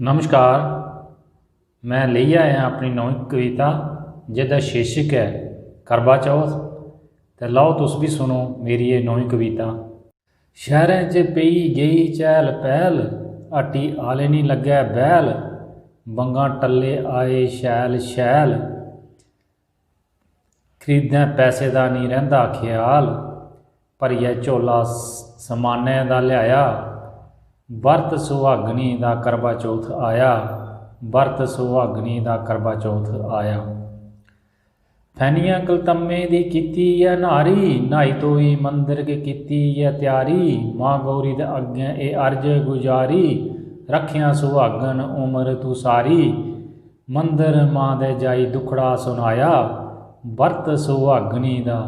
नमस्कार। मैं ले आया अपनी नवी कविता जिसका शीर्षक है करवा चौथ। तो लाओ तुस भी सुनो मेरी ये नवी कविता। शहरें च पई गई चहल पहल, हट्टी आले नहीं लग्गै बैल, बंगा टल्ले आए शैल शैल, खरीदें पैसे का नहीं रहिंदा ख्याल, भरिए झोला समाने का लियाया, बरत सुहागनी का करवा चौथ आया, बरत सुहागनी का करवा चौथ आया। फैनिया कलतम्मे दी कीती है नारी, नहाई धोई मंदिर के कीती है त्यारी, माँ गौरी दे अग्गे ए अर्ज गुजारी, रखिया सुहागन उम्र तू सारी, मंदिर माँ दे जाई दुखड़ा सुनाया, बरत सुहागनी का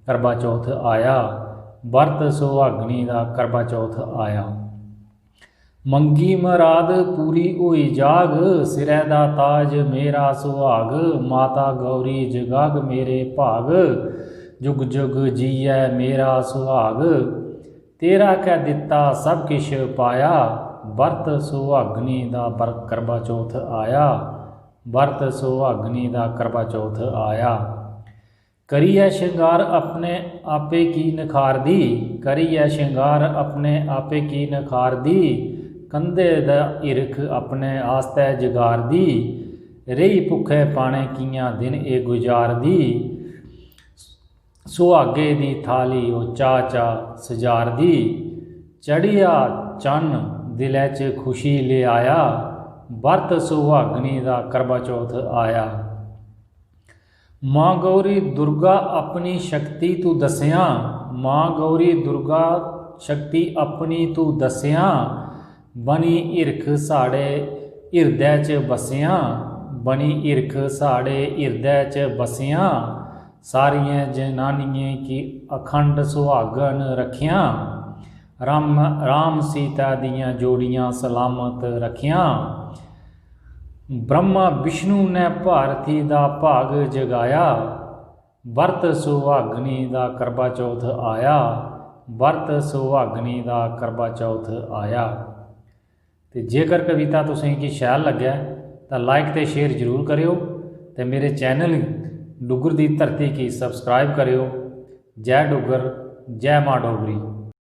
करवा चौथ आया, बरत सुहागनी का करवा चौथ आया। मंगी मराद पूरी होई जाग, सिरै दा ताज मेरा सुहाग, माता गौरी जगाग मेरे भाग, जुग जुग जीए मेरा सुहाग, तेरा कै दिता सब किश पाया, बरत सुहागनी दा करवा चौथ आया, बरत सुहागनी दा करवा चौथ आया। करिए श्रृंगार अपने आपे की निखार दी, करिए श्रृंगार अपने आपे की निखार दी, कंधे दा इरख अपने आस्ते जगार दी, रही भुखे पाने कियां दिन ए गुजार दी, सुहागे दी थाली ओ चा चा सजार दी, चढ़िया चन्न दिलै च खुशी ले आया, बरत सुहागनी दा करवा चौथ आया। माँ गौरी दुर्गा अपनी शक्ति तू दसिया, माँ गौरी दुर्गा शक्ति अपनी तू दसिया, बनी हिरख साढ़े हिरदै च बसिया, बनी हिरख साढ़े हिरदै च बसिया, सारियां जनानियें की अखंड सुहागन रखियां, राम सीता दियां जोड़ियां सलामत रखियां, ब्रह्मा विष्णु ने भारती दा भाग जगाया, बरत सुहागनी दा करवा चौथ आया, बरत सुहागनी दा करवा चौथ आया। तो जेकर कविता तुसें शैल लग्गे तो लाइक तो शेयर जरूर करियो, तो मेरे चैनल डुगर दी धरती की सबसक्राइब करियो। जय डुगर, जय माँ डोगरी।